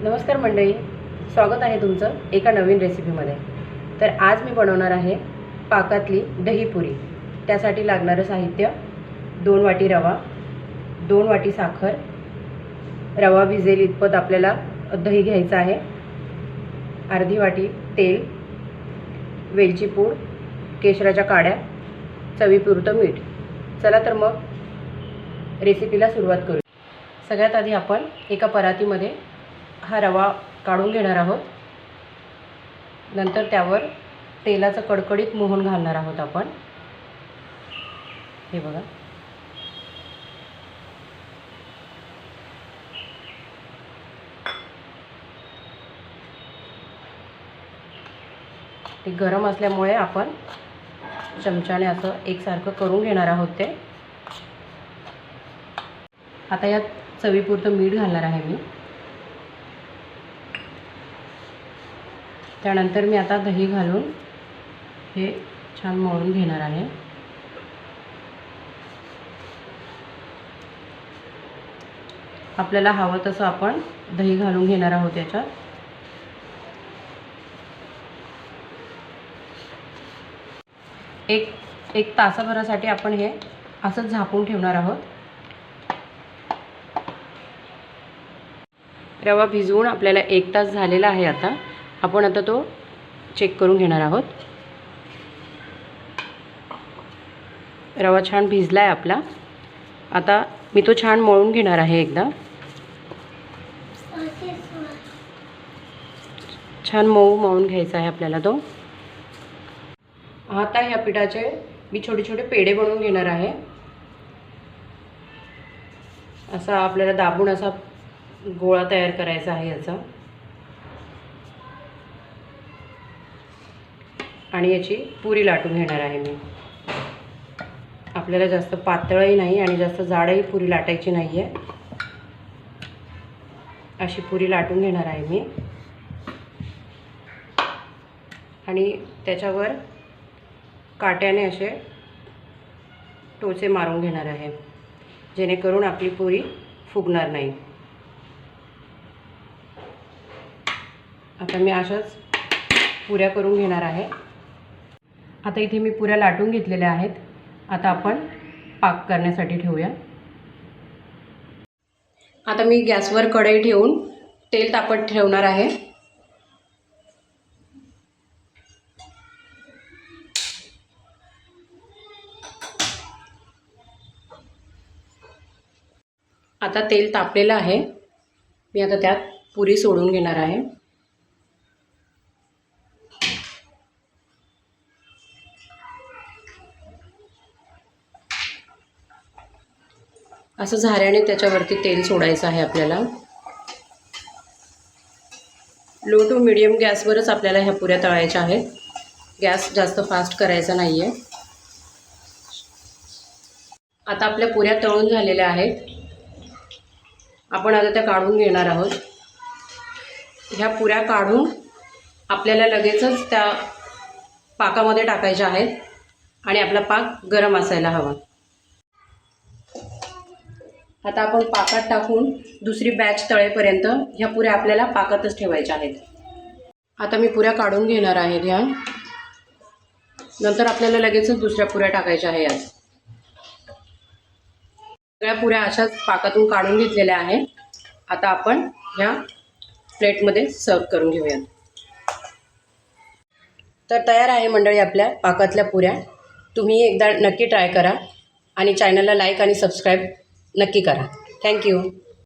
नमस्कार मंडळी, स्वागत आहे तुमचं एका नवीन रेसिपीमध्ये। तर आज मी बनवणार आहे पाकातली दहीपुरी। त्यासाठी लागणारं साहित्य 2 वाटी रवा, 2 वाटी साखर, रवा भिजेल इतपत आपल्याला दही घ्यायचं आहे, अर्धी वाटी तेल, वेलची पूड, केशराच्या काड्या, चवीपुरतं मीठ। चला तर मग रेसिपीला सुरुवात करू। सगळ्यात आधी आपण एका परातीमध्ये हा रवा काढून घेणार आहोत। नंतर त्यावर तेलाचं कडकडीत मोहन घालणार आहोत आपण। हे बघा, ते गरम असल्यामुळे आपण चमच्याने असं एकसारखं करून घेणार आहोत ते। आता यात चवीपुरतं मीठ घालणार आहे मी। त्यानंतर मी आता दही घालून हे छान मळून घेणार आहे। आपल्याला हवं तसं आपण दही घालून घेणार आहोत याच्यात। एक तासाभरासाठी आपण हे असंच झाकून ठेवणार आहोत। रवा भिजवून आपल्याला 1 तास झालेला आहे। आता आपण तो चेक करून घेणार आहोत। रवा छान भिजला आहे आपला। आता मी तो छान मळून घेणार आहे एकदा। छान मऊ मळून घ्यायचा आहे आपल्याला तो। आता ह्या पिठाचे मी छोटे छोटे पेढे बनवून घेणार आहे। असा आपल्याला दाबून असा गोळा तयार करायचा आहे याचा, आणि याची पुरी लाटून घेणार आहे मी। आपल्याला जास्त पातळही नाही आणि जास्त जाडही पुरी लाटायची नाही आहे। अशी पुरी लाटून घेणार आहे मी, आणि त्याच्यावर काट्याने असे टोचे मारून घेणार आहे, जेणेकरून आपली पुरी फुगणार नाही। आता मी अशाच पुऱ्या करून घेणार आहे। आता इथे मी पुऱ्या लाटून घेतलेल्या आहेत। आता आपण पाक करण्यासाठी ठेवूया। आता मी गॅसवर कढई ठेवून तेल तापत ठेवणार आहे। आता तेल तापलेलं आहे। मी आता त्यात पुरी सोडून घेणार आहे। असं झाऱ्याने त्याच्यावरती तेल सोडायचं आहे आपल्याला। लो टू मीडियम गॅसवरच आपल्याला ह्या पुऱ्या तळायच्या आहेत। गॅस जास्त फास्ट करायचा नाही आहे। आता आपल्या पुऱ्या तळून झालेल्या आहेत। आपण आता त्या काढून घेणार आहोत। ह्या पुऱ्या काढून आपल्याला लगेचच त्या पाकामध्ये टाकायच्या आहेत, आणि आपला पाक गरम असायला हवा। आता आपण पाकात टाकून दुसरी बॅच तळेपर्यंत ह्या पुऱ्या आपल्याला पाकातच ठेवायच्या आहेत। आता मी पुऱ्या काढून घेणार आहे ह्या। नंतर आपल्याला लगेचच दुसऱ्या पुऱ्या टाकायच्या आहेत। सगळ्या पुऱ्या अशाच पाकातून काढून घेतलेल्या आहेत। आता आपण ह्या प्लेटमध्ये सर्व करून घेऊयात। तर तयार आहे मंडळी आपल्या पाकातल्या पुऱ्या। तुम्ही एकदा नक्की ट्राय करा, आणि चॅनलला लाईक आणि सबस्क्राईब नक्की करा। थँक्यू।